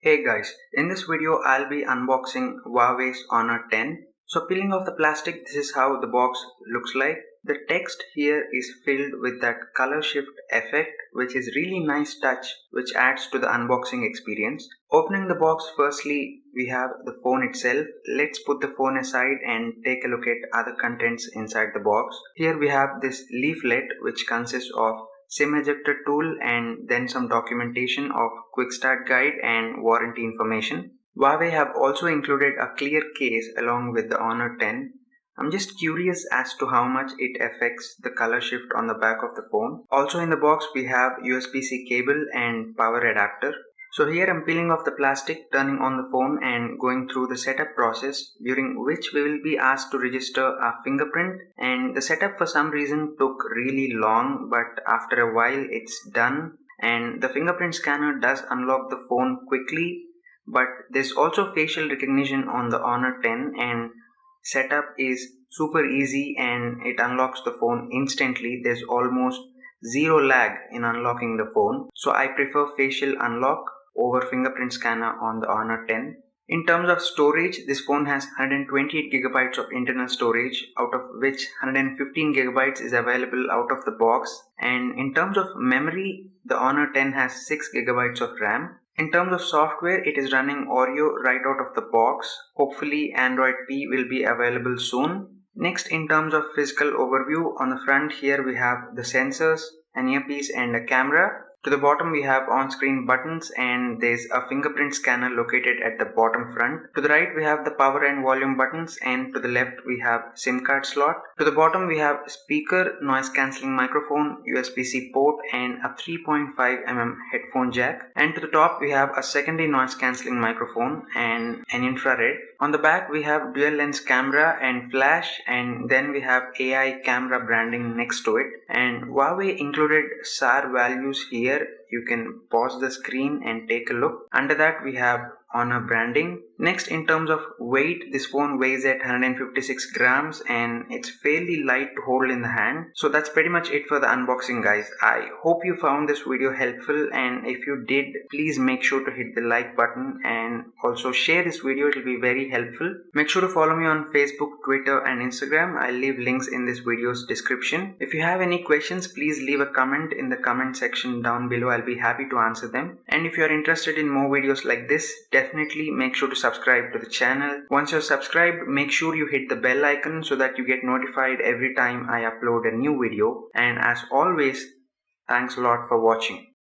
Hey guys, in this video I'll be unboxing Huawei's Honor 10. So peeling off the plastic, this is how the box looks like. The text here is filled with that color shift effect, which is really nice touch which adds to the unboxing experience. Opening the box, firstly we have the phone itself. Let's put the phone aside and take a look at other contents inside the box. Here we have this leaflet which consists of SIM ejector tool and then some documentation of quick start guide and warranty information. Huawei have also included a clear case along with the Honor 10. I'm just curious as to how much it affects the color shift on the back of the phone. Also in the box we have USB-C cable and power adapter. So here I'm peeling off the plastic, turning on the phone and going through the setup process, during which we will be asked to register our fingerprint, and the setup for some reason took really long, but after a while it's done and the fingerprint scanner does unlock the phone quickly. But there's also facial recognition on the Honor 10 and setup is super easy and it unlocks the phone instantly. There's almost zero lag in unlocking the phone, so I prefer facial unlock over fingerprint scanner on the Honor 10. In terms of storage, this phone has 128GB of internal storage, out of which 115GB is available out of the box. And in terms of memory, the Honor 10 has 6GB of RAM. In terms of software, it is running Oreo right out of the box. Hopefully Android P will be available soon. Next, in terms of physical overview, on the front here we have the sensors, an earpiece and a camera. To the bottom we have on-screen buttons and there's a fingerprint scanner located at the bottom front. To the right we have the power and volume buttons, and to the left we have SIM card slot. To the bottom we have speaker, noise cancelling microphone, USB-C port and a 3.5mm headphone jack. And to the top we have a secondary noise cancelling microphone and an infrared. On the back we have dual lens camera and flash, and then we have AI camera branding next to it. And Huawei included SAR values here. You can pause the screen and take a look. Under that we have Honor branding. Next, in terms of weight, this phone weighs at 156 grams and it's fairly light to hold in the hand. So that's pretty much it for the unboxing, guys. I hope you found this video helpful, and if you did, please make sure to hit the like button and also share this video. It will be very helpful. Make sure to follow me on Facebook, Twitter and Instagram. I'll leave links in this video's description. If you have any questions, please leave a comment in the comment section down below. I'll be happy to answer them. And if you are interested in more videos like this, definitely make sure to subscribe to the channel. Once you're subscribed, make sure you hit the bell icon so that you get notified every time I upload a new video. And as always, thanks a lot for watching.